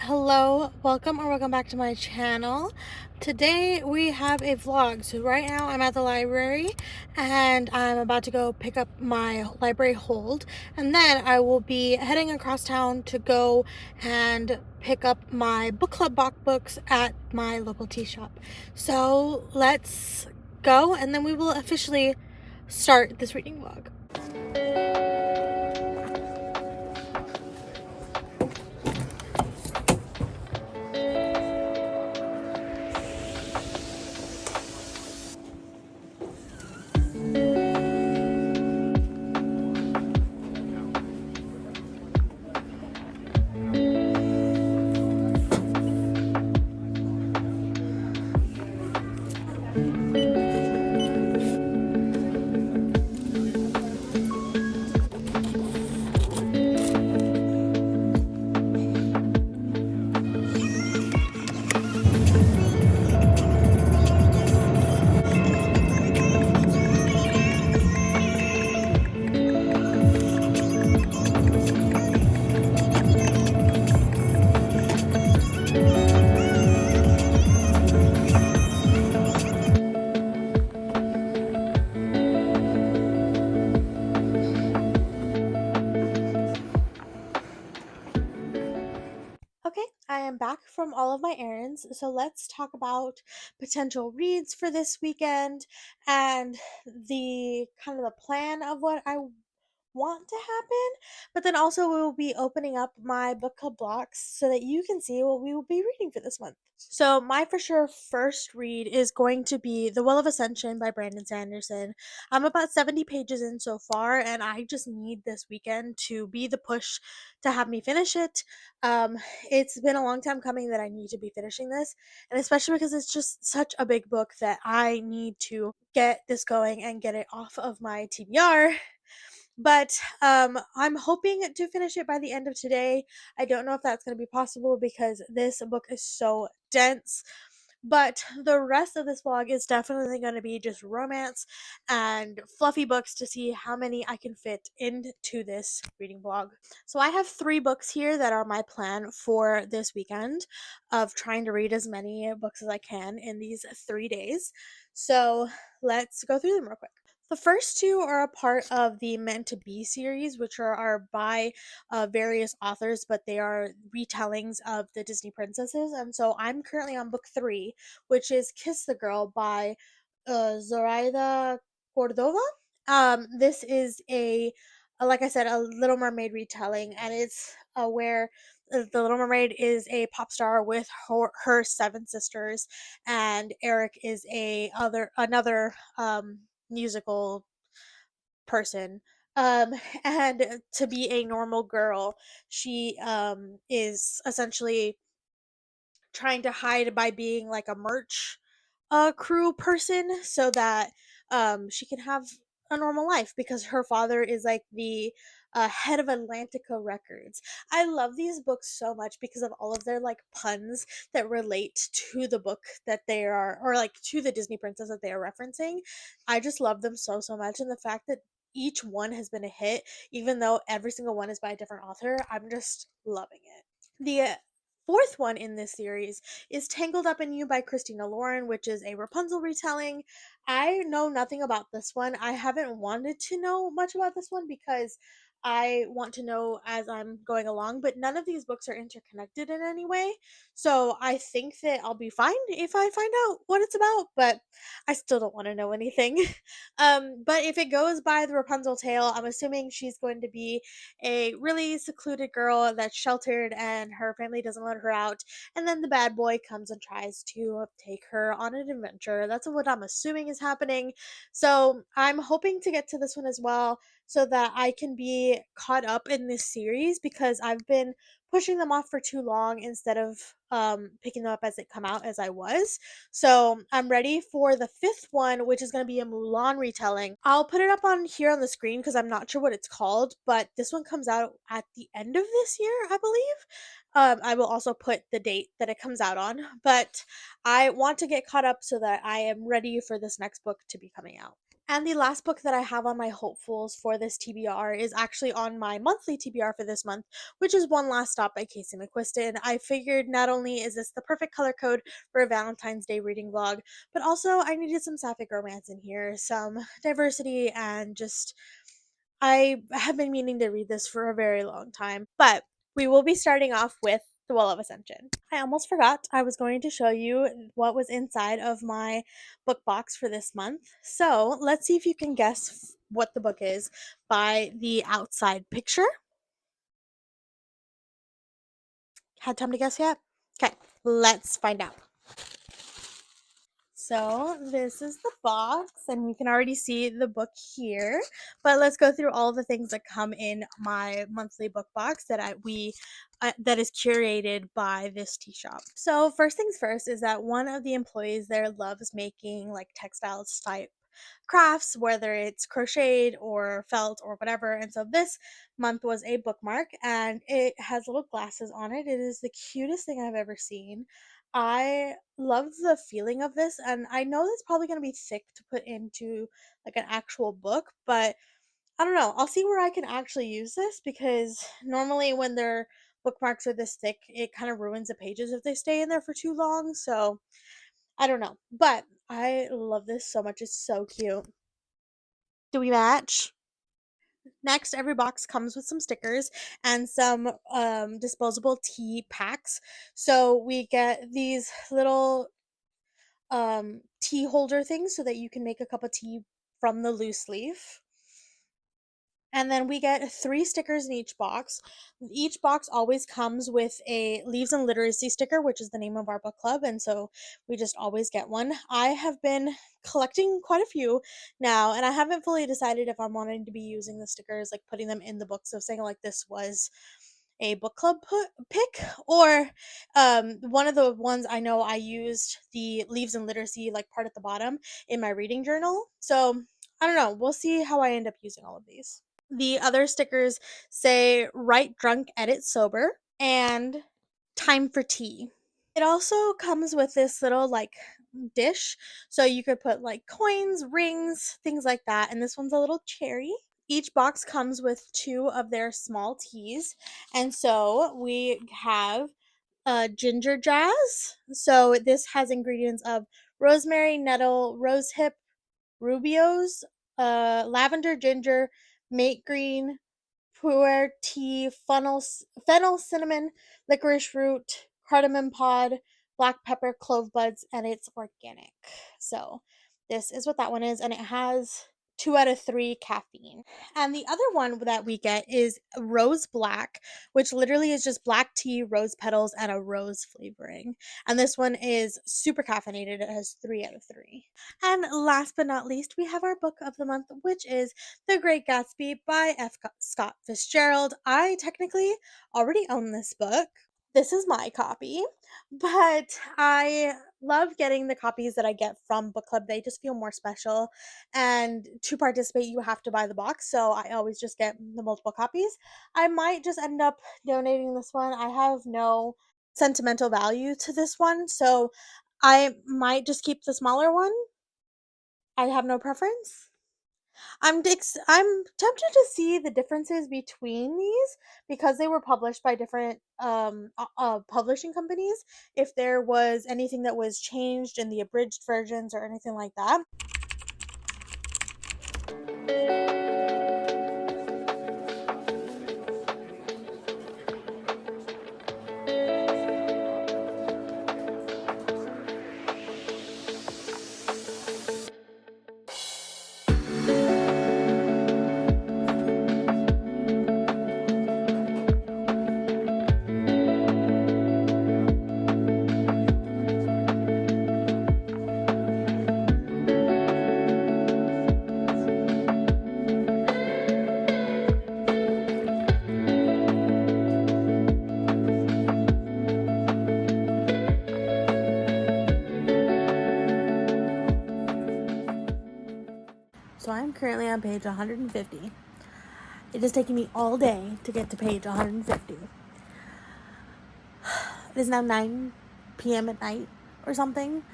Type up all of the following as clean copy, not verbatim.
Hello, welcome back to my channel. Today we have a vlog. So right now I'm at the library and I'm about to go pick up my library hold, and then I will be heading across town to go and pick up my book club box books at my local tea shop. So let's go and then we will officially start this reading vlog. Okay, I am back from all of my errands, so let's talk about potential reads for this weekend and the kind of the plan of what I want to happen. But then also we will be opening up my book club blocks so that you can see what we will be reading for this month. So my for sure first read is going to be The Will of Ascension by Brandon Sanderson. I'm about 70 pages in so far, and I just need this weekend to be the push to have me finish it. Um, it's been a long time coming that I need to be finishing this, and especially because it's just such a big book that I need to get this going and get it off of my TBR. But I'm hoping to finish it by the end of today. I don't know if that's going to be possible because this book is so dense. But the rest of this vlog is definitely going to be just romance and fluffy books to see how many I can fit into this reading vlog. So I have 3 books here that are my plan for this weekend of trying to read as many books as I can in these 3 days. So let's go through them real quick. The first 2 are a part of the Meant to Be series, which are by various authors, but they are retellings of the Disney princesses. And so I'm currently on book 3, which is Kiss the Girl by Zoraida Cordova. This is like I said, a Little Mermaid retelling, and it's where the Little Mermaid is a pop star with her 7 sisters, and Eric is another musical person. Um, and to be a normal girl, she is essentially trying to hide by being like a merch crew person so that she can have a normal life because her father is like the head of Atlantica Records. I love these books so much because of all of their like puns that relate to the book that they are, or like to the Disney princess that they are referencing. I just love them so much, and the fact that each one has been a hit, even though every single one is by a different author, I'm just loving it. The fourth one in this series is Tangled Up in You by Christina Lauren, which is a Rapunzel retelling. I know nothing about this one. I haven't wanted to know much about this one because I want to know as I'm going along, but none of these books are interconnected in any way. So I think that I'll be fine if I find out what it's about, but I still don't want to know anything. But if it goes by the Rapunzel tale, I'm assuming she's going to be a really secluded girl that's sheltered and her family doesn't let her out, and then the bad boy comes and tries to take her on an adventure. That's what I'm assuming is happening. So I'm hoping to get to this one as well so that I can be caught up in this series because I've been pushing them off for too long instead of picking them up as it come out as I was. So I'm ready for the 5th one, which is going to be a Mulan retelling. I'll put it up on here on the screen because I'm not sure what it's called, but this one comes out at the end of this year, I believe. I will also put the date that it comes out on, but I want to get caught up so that I am ready for this next book to be coming out. And the last book that I have on my hopefuls for this TBR is actually on my monthly TBR for this month, which is One Last Stop by Casey McQuiston. I figured not only is this the perfect color code for a Valentine's Day reading vlog, but also I needed some sapphic romance in here, some diversity, and just I have been meaning to read this for a very long time. But we will be starting off with The Well of Ascension. I almost forgot I was going to show you what was inside of my book box for this month. So let's see if you can guess what the book is by the outside picture. Had time to guess yet? Okay, let's find out. So this is the box, and you can already see the book here. But let's go through all the things that come in my monthly book box that is curated by this tea shop. So first things first is that one of the employees there loves making like textiles type crafts, whether it's crocheted or felt or whatever. And so this month was a bookmark, and it has little glasses on it. It is the cutest thing I've ever seen. I love the feeling of this, and I know it's probably going to be thick to put into like an actual book, but I don't know. I'll see where I can actually use this, because normally when their bookmarks are this thick, it kind of ruins the pages if they stay in there for too long. So I don't know, but I love this so much. It's so cute. Do we match? Next, every box comes with some stickers and some disposable tea packs. So we get these little tea holder things so that you can make a cup of tea from the loose leaf. And then we get 3 stickers in each box. Each box always comes with a Leaves and Literacy sticker, which is the name of our book club, and so we just always get one. I have been collecting quite a few now, and I haven't fully decided if I'm wanting to be using the stickers, like putting them in the book, so saying like this was a book club pick, or one of the ones I know I used the Leaves and Literacy like part at the bottom in my reading journal. So I don't know. We'll see how I end up using all of these. The other stickers say "Write Drunk, Edit Sober" and "Time for Tea." It also comes with this little like dish, so you could put like coins, rings, things like that. And this one's a little cherry. Each box comes with 2 of their small teas, and so we have ginger jazz. So this has ingredients of rosemary, nettle, rosehip, rubios, lavender, ginger, mate green, pu'er tea, fennel, cinnamon, licorice root, cardamom pod, black pepper, clove buds, and it's organic. So this is what that one is, and it has 2 out of 3 caffeine. And the other one that we get is rose black, which literally is just black tea, rose petals, and a rose flavoring. And this one is super caffeinated. It has 3 out of 3. And last but not least, we have our book of the month, which is The Great Gatsby by F. Scott Fitzgerald. I technically already own this book. This is my copy, but I love getting the copies that I get from book club. They just feel more special. And to participate, you have to buy the box. So I always just get the multiple copies. I might just end up donating this one. I have no sentimental value to this one. So I might just keep the smaller one. I have no preference. I'm tempted to see the differences between these, because they were published by different publishing companies. If there was anything that was changed in the abridged versions or anything like that. So I'm currently on page 150. It is taking me all day to get to page 150. It is now 9 p.m. at night or something.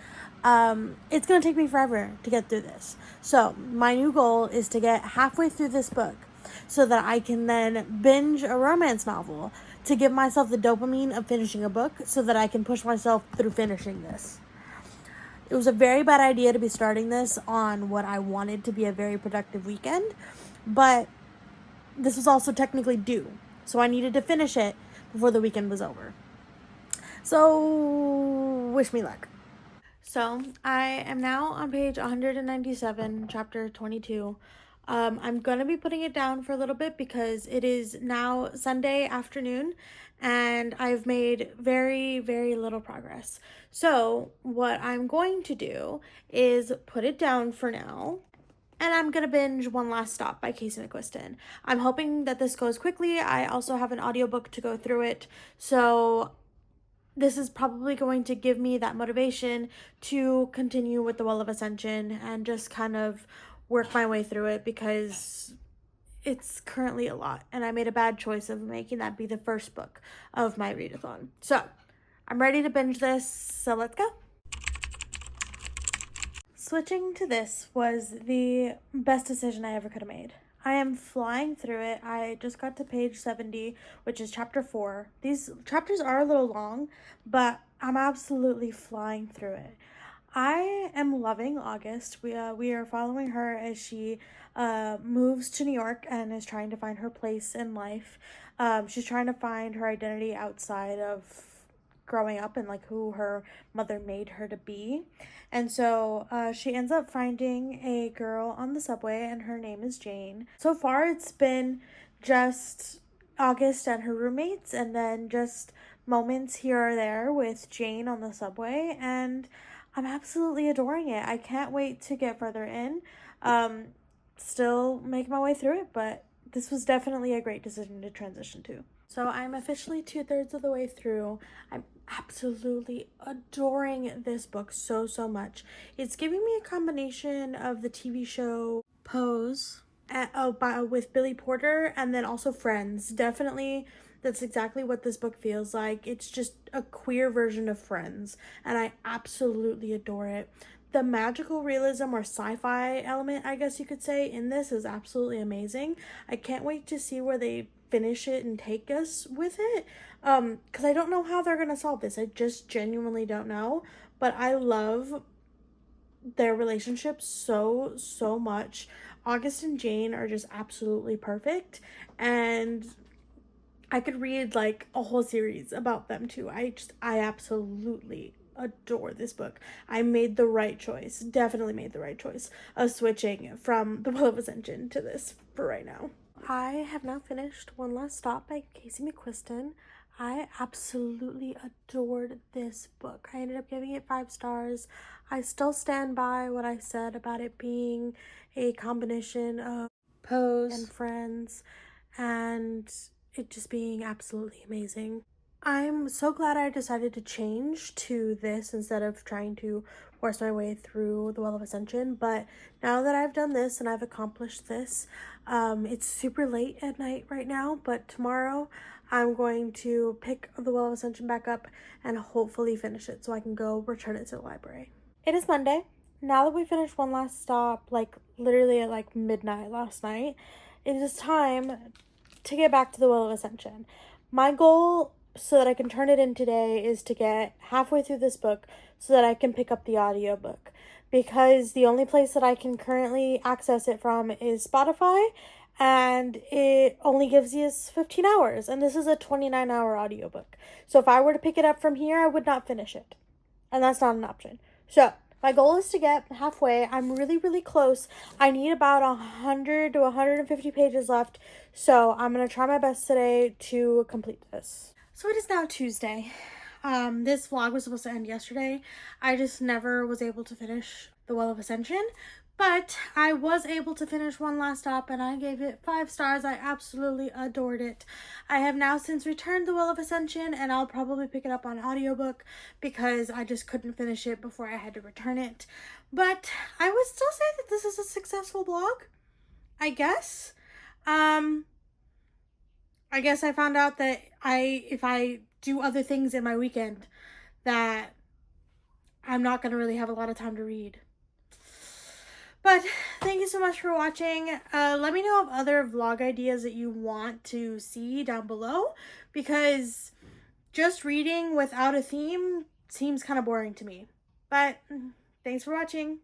It's going to take me forever to get through this. So my new goal is to get halfway through this book so that I can then binge a romance novel to give myself the dopamine of finishing a book so that I can push myself through finishing this. It was a very bad idea to be starting this on what I wanted to be a very productive weekend, but this was also technically due, so I needed to finish it before the weekend was over. So, wish me luck. So, I am now on page 197, chapter 22. I'm going to be putting it down for a little bit because it is now Sunday afternoon and I've made very, very little progress. So, what I'm going to do is put it down for now and I'm going to binge One Last Stop by Casey McQuiston. I'm hoping that this goes quickly. I also have an audiobook to go through it. So this is probably going to give me that motivation to continue with the Well of Ascension and just kind of work my way through it because it's currently a lot. And I made a bad choice of making that be the first book of my readathon. So I'm ready to binge this. So let's go. Switching to this was the best decision I ever could have made. I am flying through it. I just got to page 70, which is chapter 4. These chapters are a little long, but I'm absolutely flying through it. I am loving August. We are following her as she moves to New York and is trying to find her place in life. She's trying to find her identity outside of growing up and like who her mother made her to be. And so she ends up finding a girl on the subway and her name is Jane. So far it's been just August and her roommates and then just moments here or there with Jane on the subway, and I'm absolutely adoring it. I can't wait to get further in. Still making my way through it, but this was definitely a great decision to transition to. So I'm officially 2/3 of the way through. I'm absolutely adoring this book so, so much. It's giving me a combination of the TV show Pose with Billy Porter and then also Friends. Definitely that's exactly what this book feels like. It's just a queer version of Friends, and I absolutely adore it. The magical realism or sci-fi element, I guess you could say, in this is absolutely amazing. I can't wait to see where they finish it and take us with it. Because I don't know how they're gonna solve this. I just genuinely don't know. But I love their relationship so, so much. August and Jane are just absolutely perfect, and I could read like a whole series about them too. I absolutely adore this book. I made the right choice, definitely made the right choice of switching from The Will of Ascension to this for right now. I have now finished One Last Stop by Casey McQuiston. I absolutely adored this book. I ended up giving it 5 stars. I still stand by what I said about it being a combination of Pose and Friends and it just being absolutely amazing. I'm so glad I decided to change to this instead of trying to force my way through the Well of Ascension. But now that I've done this and I've accomplished this, it's super late at night right now. But tomorrow I'm going to pick the Well of Ascension back up and hopefully finish it so I can go return it to the library. It is Monday. Now that we finished One Last Stop, like literally at like midnight last night, it is time to get back to the Will of Ascension. My goal so that I can turn it in today is to get halfway through this book so that I can pick up the audiobook, because the only place that I can currently access it from is Spotify, and it only gives you 15 hours, and this is a 29-hour audiobook. So if I were to pick it up from here, I would not finish it, and that's not an option. So my goal is to get halfway. I'm really, really close. I need about 100 to 150 pages left, so I'm going to try my best today to complete this. So it is now Tuesday. This vlog was supposed to end yesterday. I just never was able to finish the Well of Ascension, but I was able to finish One Last Stop and I gave it 5 stars. I absolutely adored it. I have now since returned the Well of Ascension and I'll probably pick it up on audiobook because I just couldn't finish it before I had to return it. But I would still say that this is a successful blog, I guess. I guess I found out that if I do other things in my weekend, that I'm not going to really have a lot of time to read. But thank you so much for watching. Let me know of other vlog ideas that you want to see down below, because just reading without a theme seems kind of boring to me. But thanks for watching.